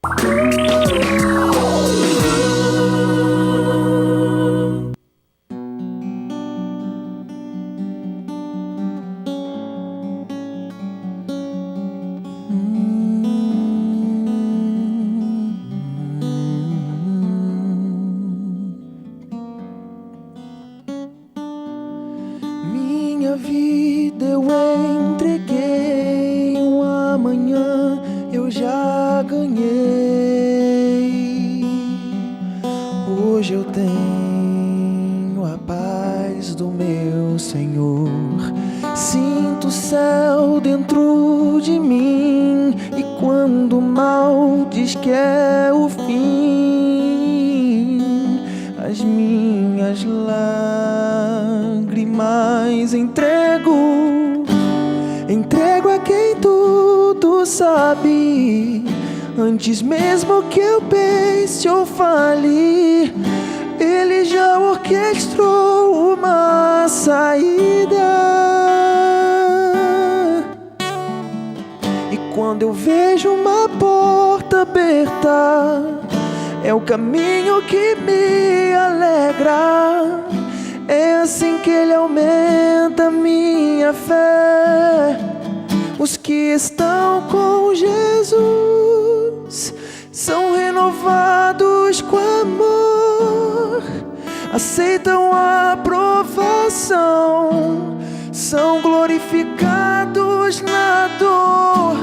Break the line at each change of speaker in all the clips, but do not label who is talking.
Minha vida eu entreguei, um amanhã eu já ganhei. Hoje eu tenho a paz do meu Senhor. Sinto o céu dentro de mim, e quando o mal diz que é o fim, as minhas lágrimas entrego a quem tudo sabe. Antes mesmo que eu pense ou fale, Ele já orquestrou uma saída. E quando eu vejo uma porta aberta, é o caminho que me alegra. É assim que Ele aumenta minha fé. Os que estão com Jesus são renovados com amor, aceitam a aprovação, são glorificados na dor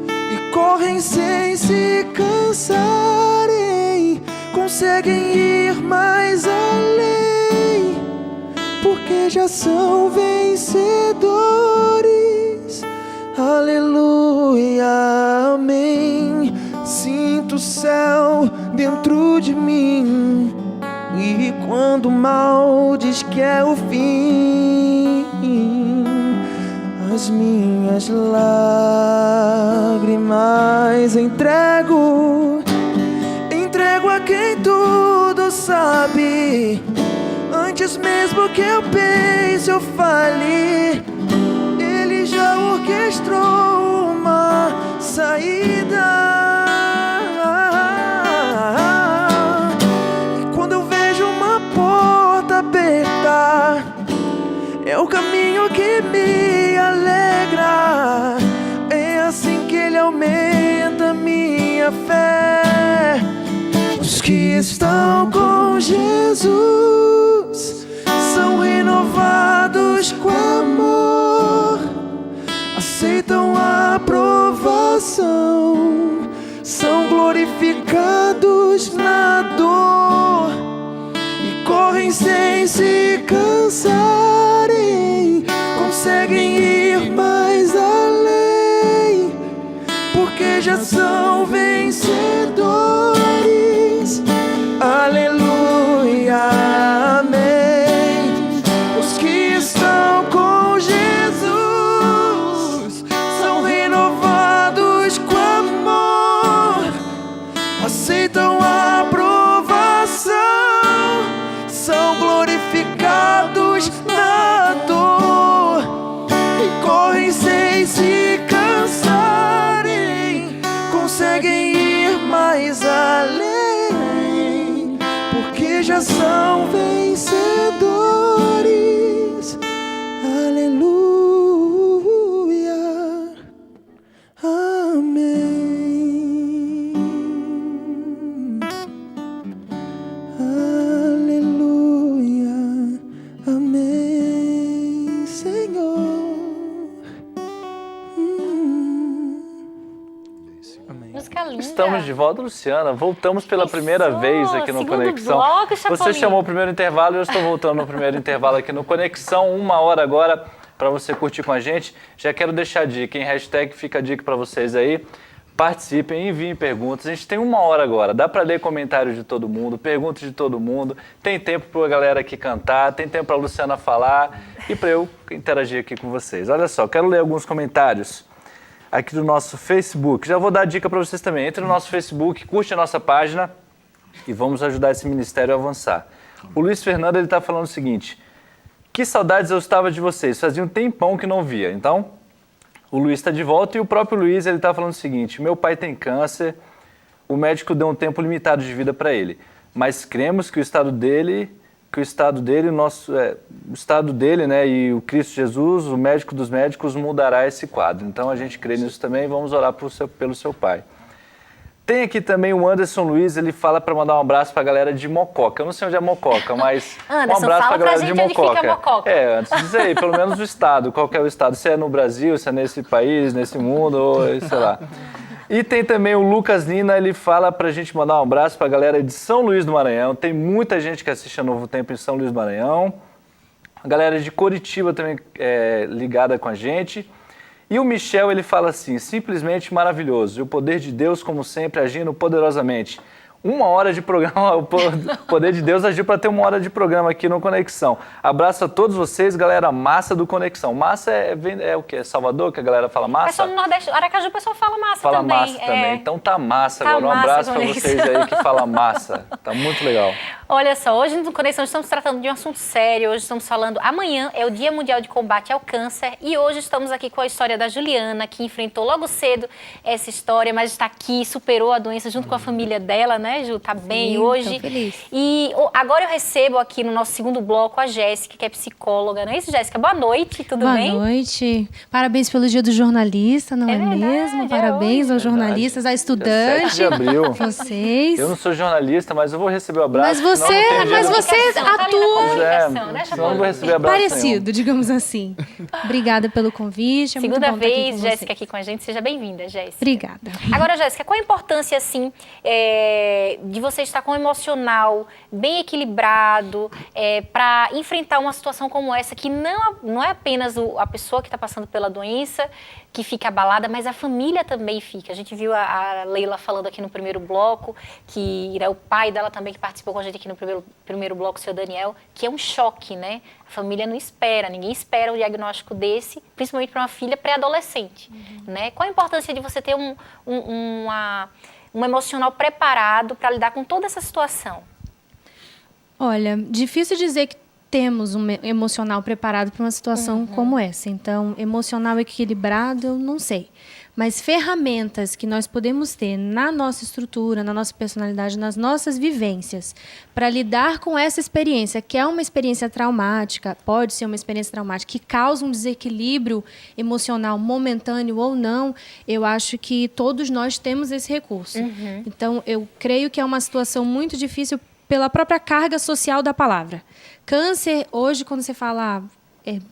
e correm sem se cansarem, conseguem ir mais além, porque já são vencedores. Aleluia, amém. Sinto o céu dentro de mim, e quando o mal diz que é o fim, as minhas lágrimas entrego a quem tudo sabe. Antes mesmo que eu pense ou fale, Ele já orquestrou uma saída. E quando eu vejo uma porta aberta, é o caminho que me alegra. É assim que Ele aumenta minha fé. Os que estão com Jesus são renovados com amor, aceitam a aprovação, são glorificados na dor e correm sem se cansarem, conseguem ir mais além, porque já são vencedores. Aleluia, amém. Os que estão com Jesus são renovados com amor, aceitam a aprovação, são glorificados na dor e correm sem se cansarem, conseguem ir mais além, porque já são vencedores. Aleluia, amém. Aleluia, amém, Senhor. Amém.
Música linda.
Estamos de volta, Luciana. Voltamos pela primeira vez aqui no
segundo
Conexão.
bloco, Chapolin.
Você chamou o primeiro intervalo e eu estou voltando no primeiro intervalo aqui no Conexão. 1 hora agora para você curtir com a gente. Já quero deixar a dica, em hashtag fica a dica para vocês aí. Participem, enviem perguntas. A gente tem 1 hora agora. Dá para ler comentários de todo mundo, perguntas de todo mundo. Tem tempo para a galera aqui cantar, tem tempo para a Luciana falar e para eu interagir aqui com vocês. Olha só, quero ler alguns comentários aqui do nosso Facebook. Já vou dar a dica para vocês também. Entre no nosso Facebook, curte a nossa página e vamos ajudar esse ministério a avançar. O Luiz Fernando, ele está falando o seguinte: que saudades eu estava de vocês, fazia um tempão que não via. Então, o Luiz está de volta e o próprio Luiz, ele está falando o seguinte: meu pai tem câncer, o médico deu um tempo limitado de vida para ele, mas cremos que o estado dele, o estado dele, né, e o Cristo Jesus, o médico dos médicos, mudará esse quadro. Então a gente crê nisso também, vamos orar pelo seu pai. Tem aqui também o Anderson Luiz, ele fala para mandar um abraço para a galera de Mococa. Eu não sei onde é Mococa, mas
Anderson,
um abraço para a galera de
onde fica
Mococa.
Mococa.
Antes de dizer aí, pelo menos o estado, qual que é o estado, se é no Brasil, se é nesse país, nesse mundo, ou sei lá. E tem também o Lucas Nina, ele fala pra gente mandar um abraço pra galera de São Luís do Maranhão. Tem muita gente que assiste a Novo Tempo em São Luís do Maranhão. A galera de Coritiba também ligada com a gente. E o Michel, ele fala assim, simplesmente maravilhoso. E o poder de Deus, como sempre, agindo poderosamente. 1 hora de programa, o poder de Deus agiu para ter 1 hora de programa aqui no Conexão. Abraço a todos vocês, galera massa do Conexão. Massa é o quê? É Salvador, que a galera fala massa?
Pessoal no Nordeste, Aracaju, o pessoal fala massa
fala
também.
Fala massa também. Então tá massa
tá
agora. Um abraço para
Conexão.
vocês aí que fala massa. Tá muito legal.
Olha só, hoje no Conexão estamos tratando de um assunto sério. Hoje estamos falando, amanhã é o Dia Mundial de Combate ao Câncer. E hoje estamos aqui com a história da Juliana, que enfrentou logo cedo essa história, mas está aqui, superou a doença junto com a família dela, né, Ju? Tá bem. Hoje.
Tô feliz.
E agora eu recebo aqui no nosso segundo bloco a Jéssica, que é psicóloga, não é isso, Jéssica? Boa noite, tudo bem?
Boa noite. Parabéns pelo Dia do Jornalista, não é,
verdade,
mesmo? Parabéns aos jornalistas, a estudantes.
7 de abril.
Vocês.
Eu não sou jornalista, mas eu vou receber o abraço.
Mas você atua.
Senão eu não vou receber abraço
Parecido,
nenhum.
digamos assim. Obrigada pelo convite. É
Segunda
muito bom estar aqui
vez,
com
Jéssica
você.
aqui com a gente. Seja bem-vinda, Jéssica.
Obrigada.
Agora, Jéssica, qual a importância, assim, de você estar com o emocional bem equilibrado para enfrentar uma situação como essa, que não é apenas a pessoa que está passando pela doença que fica abalada, mas a família também fica. A gente viu a Leila falando aqui no primeiro bloco, que o pai dela também que participou com a gente aqui no primeiro bloco, o seu Daniel, que é um choque, né? A família não espera, ninguém espera um diagnóstico desse, principalmente para uma filha pré-adolescente, né? Qual a importância de você ter um emocional preparado para lidar com toda essa situação?
Olha, difícil dizer que temos um emocional preparado para uma situação como essa. Então, emocional equilibrado, eu não sei. Mas ferramentas que nós podemos ter na nossa estrutura, na nossa personalidade, nas nossas vivências, para lidar com essa experiência, que é uma experiência traumática, pode ser uma experiência traumática, que causa um desequilíbrio emocional momentâneo ou não, eu acho que todos nós temos esse recurso. Então, eu creio que é uma situação muito difícil pela própria carga social da palavra. Câncer, hoje, quando você fala,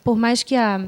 por mais que a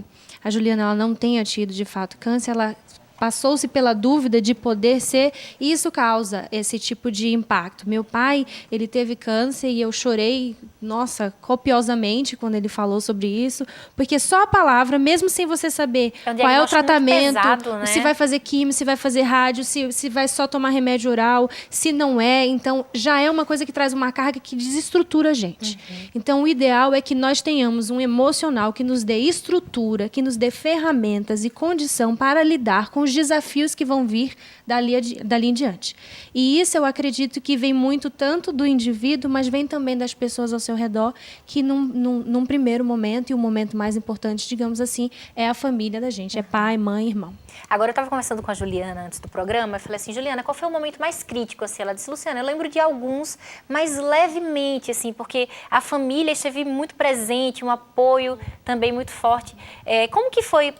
Juliana ela não tenha tido, de fato, câncer, ela passou-se pela dúvida de poder ser, e isso causa esse tipo de impacto. Meu pai, ele teve câncer e eu chorei, nossa, copiosamente quando ele falou sobre isso, porque só a palavra, mesmo sem você saber qual é o tratamento,
pesado, né?
se vai fazer químio, se vai fazer rádio, se vai só tomar remédio oral, se não é, então já é uma coisa que traz uma carga que desestrutura a gente. Então o ideal é que nós tenhamos um emocional que nos dê estrutura, que nos dê ferramentas e condição para lidar com os desafios que vão vir dali em diante. E isso eu acredito que vem muito tanto do indivíduo, mas vem também das pessoas ao seu redor, que num primeiro momento, e o momento mais importante, digamos assim, é a família da gente, é pai, mãe, irmão.
Agora, eu estava conversando com a Juliana antes do programa, eu falei assim, Juliana, qual foi o momento mais crítico? Assim, ela disse, Luciana, eu lembro de alguns, mas levemente, assim, porque a família esteve muito presente, um apoio também muito forte. Como que foi,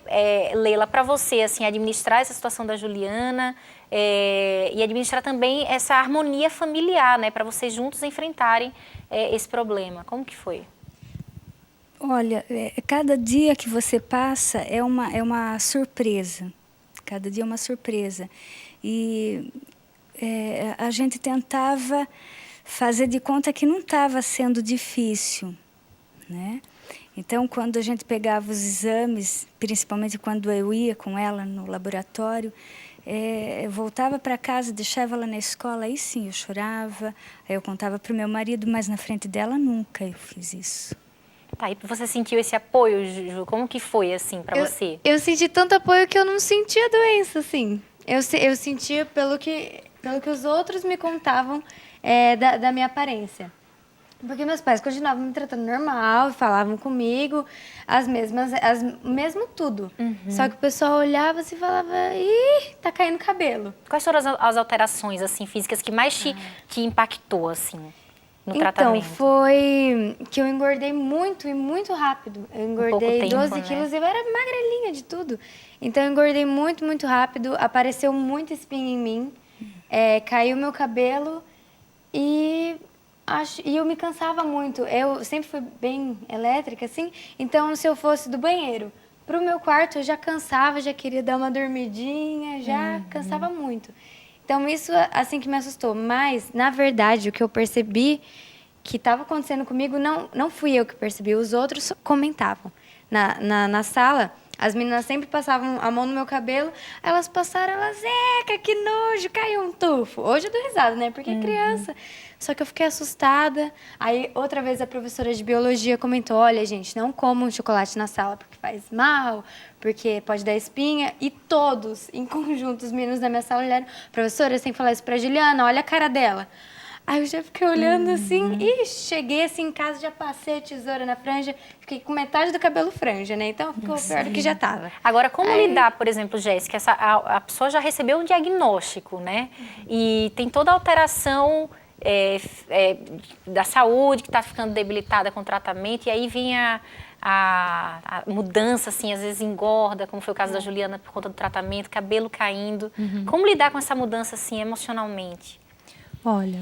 Leila, para você, assim, administrar essa situação da Juliana e administrar também essa harmonia familiar, né, para vocês juntos enfrentarem esse problema? Como que foi?
Olha, cada dia que você passa é uma surpresa. Cada dia é uma surpresa. E a gente tentava fazer de conta que não estava sendo difícil, né? Então, quando a gente pegava os exames, principalmente quando eu ia com ela no laboratório, eu voltava para casa, deixava ela na escola, aí sim eu chorava, aí eu contava para o meu marido, mas na frente dela nunca eu fiz isso.
Tá, e você sentiu esse apoio, Ju? Como que foi, assim, pra você?
Eu senti tanto apoio que eu não sentia a doença, assim. Eu sentia pelo que os outros me contavam da minha aparência. Porque meus pais continuavam me tratando normal, falavam comigo, mesmo tudo. Só que o pessoal olhava assim e falava, ih, tá caindo cabelo.
Quais foram as alterações, assim, físicas que mais te impactou, assim, no tratamento?
Então, foi que eu engordei muito e muito rápido. Eu engordei
tempo,
12
né?
quilos e eu era magrelinha de tudo. Então, eu engordei muito, muito rápido. Apareceu muita espinha em mim. Caiu meu cabelo e eu me cansava muito. Eu sempre fui bem elétrica, assim. Então, se eu fosse do banheiro pro meu quarto, eu já cansava, já queria dar uma dormidinha, já cansava muito. Então, isso, assim, que me assustou. Mas, na verdade, o que eu percebi que estava acontecendo comigo, não fui eu que percebi. Os outros comentavam. Na sala, as meninas sempre passavam a mão no meu cabelo. Elas passaram, Zeca, que nojo, caiu um tufo. Hoje eu dou risada, né? Porque é criança. Só que eu fiquei assustada. Aí, outra vez, a professora de biologia comentou, olha, gente, não comam chocolate na sala, porque faz mal, porque pode dar espinha. E todos, em conjunto, os meninos da minha sala olharam, professora, você tem que falar isso pra Juliana, olha a cara dela. Aí eu já fiquei olhando assim, e cheguei assim em casa, já passei a tesoura na franja, fiquei com metade do cabelo franja, né? Então ficou pior do que já tava.
Agora, como lidar, por exemplo, Jéssica, a pessoa já recebeu um diagnóstico, né? E tem toda a alteração da saúde, que está ficando debilitada com o tratamento, e aí vem a mudança, assim, às vezes engorda, como foi o caso da Juliana por conta do tratamento, cabelo caindo. Como lidar com essa mudança, assim, emocionalmente?
Olha,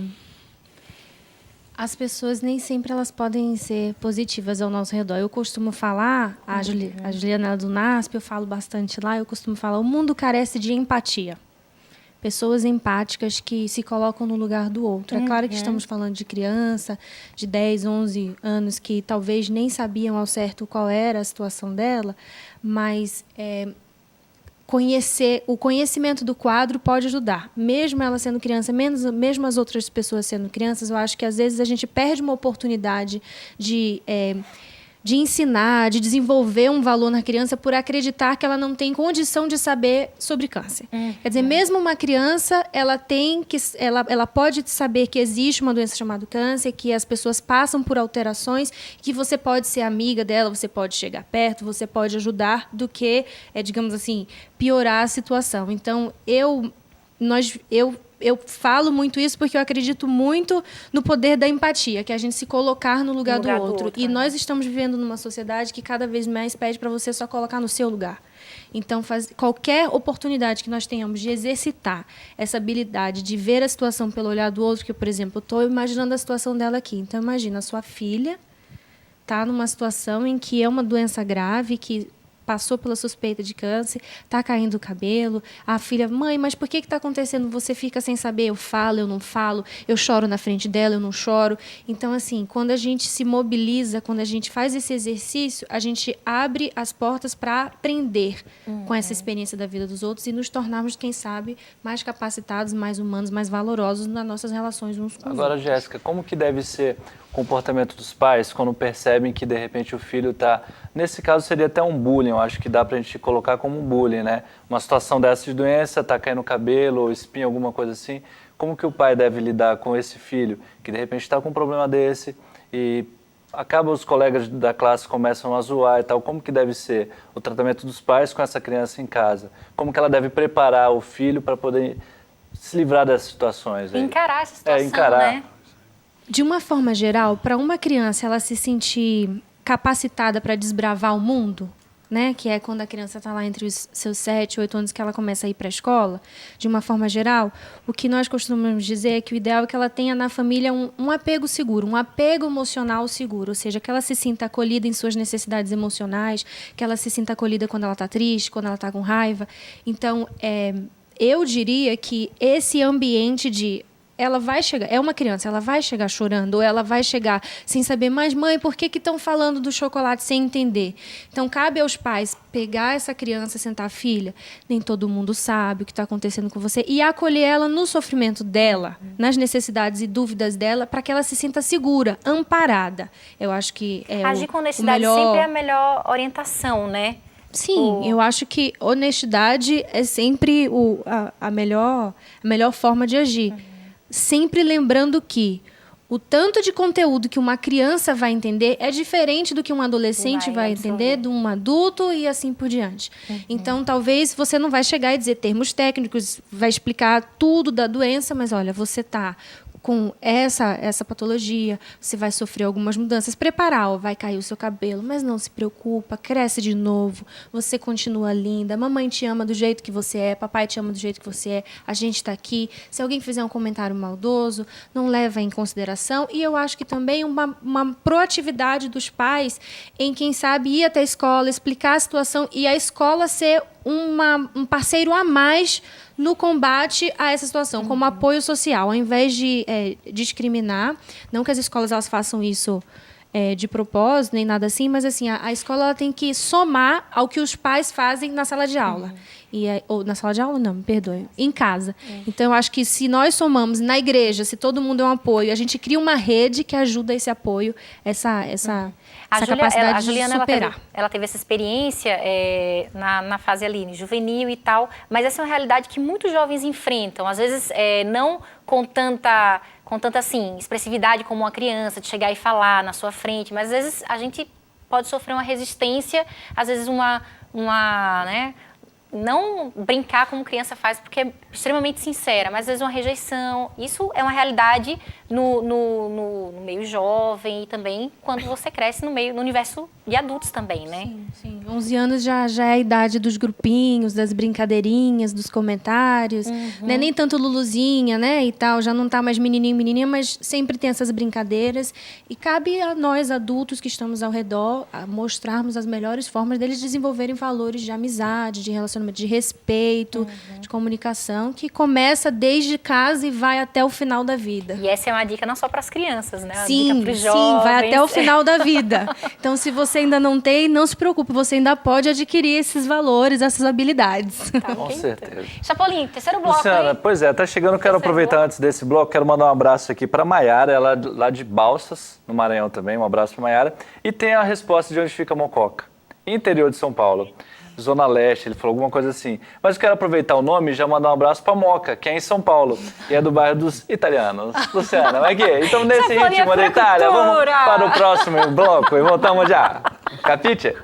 as pessoas nem sempre elas podem ser positivas ao nosso redor. Eu costumo falar, a Juliana do NASP, eu falo bastante lá, eu costumo falar, o mundo carece de empatia. Pessoas empáticas que se colocam no lugar do outro. É claro que estamos falando de criança, de 10, 11 anos, que talvez nem sabiam ao certo qual era a situação dela, mas o conhecimento do quadro pode ajudar. Mesmo ela sendo criança, mesmo as outras pessoas sendo crianças, eu acho que às vezes a gente perde uma oportunidade de ensinar, de desenvolver um valor na criança por acreditar que ela não tem condição de saber sobre câncer. Quer dizer, mesmo uma criança, ela pode saber que existe uma doença chamada câncer, que as pessoas passam por alterações, que você pode ser amiga dela, você pode chegar perto, você pode ajudar, do que, digamos assim, piorar a situação. Então, eu falo muito isso porque eu acredito muito no poder da empatia, que é a gente se colocar no lugar do outro. E nós estamos vivendo numa sociedade que cada vez mais pede para você só colocar no seu lugar. Então, qualquer oportunidade que nós tenhamos de exercitar essa habilidade de ver a situação pelo olhar do outro, que, por exemplo, eu estou imaginando a situação dela aqui. Então, imagina, a sua filha está numa situação em que é uma doença grave, que passou pela suspeita de câncer, está caindo o cabelo, a filha, mãe, mas por que está acontecendo? Você fica sem saber, eu falo, eu não falo, eu choro na frente dela, eu não choro. Então, assim, quando a gente se mobiliza, quando a gente faz esse exercício, a gente abre as portas para aprender com essa experiência da vida dos outros e nos tornarmos, quem sabe, mais capacitados, mais humanos, mais valorosos nas nossas relações uns com os outros.
Agora, Jéssica, como que deve ser o comportamento dos pais quando percebem que, de repente, o filho está... Nesse caso, seria até um bullying, eu acho que dá pra gente colocar como um bullying, né? Uma situação dessa de doença, tá caindo cabelo ou espinha, alguma coisa assim. Como que o pai deve lidar com esse filho que, de repente, está com um problema desse e acaba os colegas da classe começam a zoar e tal? Como que deve ser o tratamento dos pais com essa criança em casa? Como que ela deve preparar o filho para poder se livrar dessas situações? Aí?
Encarar essa situação, né?
De uma forma geral, para uma criança ela se sentir capacitada para desbravar o mundo, né, que é quando a criança está lá entre os seus 7, 8 anos que ela começa a ir para a escola, de uma forma geral, o que nós costumamos dizer é que o ideal é que ela tenha na família um apego seguro, um apego emocional seguro, ou seja, que ela se sinta acolhida em suas necessidades emocionais, que ela se sinta acolhida quando ela está triste, quando ela está com raiva. Então, eu diria que esse ambiente de ela vai chegar, é uma criança, ela vai chegar chorando, ou ela vai chegar sem saber, mas mãe, por que estão falando do chocolate sem entender? Então, cabe aos pais pegar essa criança, sentar, filha, nem todo mundo sabe o que está acontecendo com você, e acolher ela no sofrimento dela, nas necessidades e dúvidas dela, para que ela se sinta segura, amparada. Eu acho que
agir com honestidade sempre é a melhor orientação, né?
Sim, eu acho que honestidade é sempre a melhor forma de agir. Sempre lembrando que O tanto de conteúdo que uma criança vai entender é diferente do que um adolescente vai entender, de um adulto e assim por diante. Então, talvez você não vai chegar e dizer termos técnicos, vai explicar tudo da doença, mas olha, você está com essa patologia, você vai sofrer algumas mudanças. Preparar, ó, vai cair o seu cabelo, mas não se preocupa, cresce de novo, você continua linda, mamãe te ama do jeito que você é, papai te ama do jeito que você é, a gente está aqui. Se alguém fizer um comentário maldoso, não leva em consideração. E eu acho que também uma proatividade dos pais em, quem sabe, ir até a escola, explicar a situação e a escola ser um parceiro a mais no combate a essa situação, como apoio social, ao invés de discriminar. Não que as escolas elas façam isso de propósito, nem nada assim, mas assim, a escola ela tem que somar ao que os pais fazem na sala de aula. Ou na sala de aula, não, me perdoe, em casa. Então, eu acho que se nós somamos na igreja, se todo mundo é um apoio, a gente cria uma rede que ajuda esse apoio, essa capacidade
a Juliana,
de superar.
Ela teve essa experiência na fase ali, juvenil e tal, mas essa é uma realidade que muitos jovens enfrentam. Às vezes, não com tanta assim, expressividade como uma criança, de chegar e falar na sua frente, mas às vezes a gente pode sofrer uma resistência, às vezes né, não brincar como criança faz, porque é extremamente sincera, mas às vezes uma rejeição. Isso é uma realidade no meio jovem e também quando você cresce no universo de adultos também, né?
Sim. 11 anos já é a idade dos grupinhos, das brincadeirinhas, dos comentários. Né? Nem tanto Luluzinha, né, e tal, já não tá mais menininho, menininha, mas sempre tem essas brincadeiras. E cabe a nós, adultos que estamos ao redor, a mostrarmos as melhores formas deles desenvolverem valores de amizade, de relacionamento, de respeito, de comunicação, que começa desde casa e vai até o final da vida.
E essa é uma dica não só para as crianças, né? Uma
Sim,
dica pros jovens.
vai até o final da vida. Então, se você ainda não tem, não se preocupe, você ainda pode adquirir esses valores, essas habilidades.
Tá,
Com certeza.
Chapolin, terceiro bloco,
Luciana,
hein?
pois é, tá chegando, quero aproveitar antes desse bloco, quero mandar um abraço aqui para Maiara, ela é lá de Balsas, no Maranhão também, um abraço para Maiara. E tem a resposta de onde fica Mococa, interior de São Paulo. Zona Leste, ele falou alguma coisa assim. Mas eu quero aproveitar o nome e já mandar um abraço pra Moca, que é em São Paulo. E é do bairro dos italianos. Luciana, vai aqui. Então, nesse ritmo da Itália, vamos para o próximo bloco e voltamos já. Capite?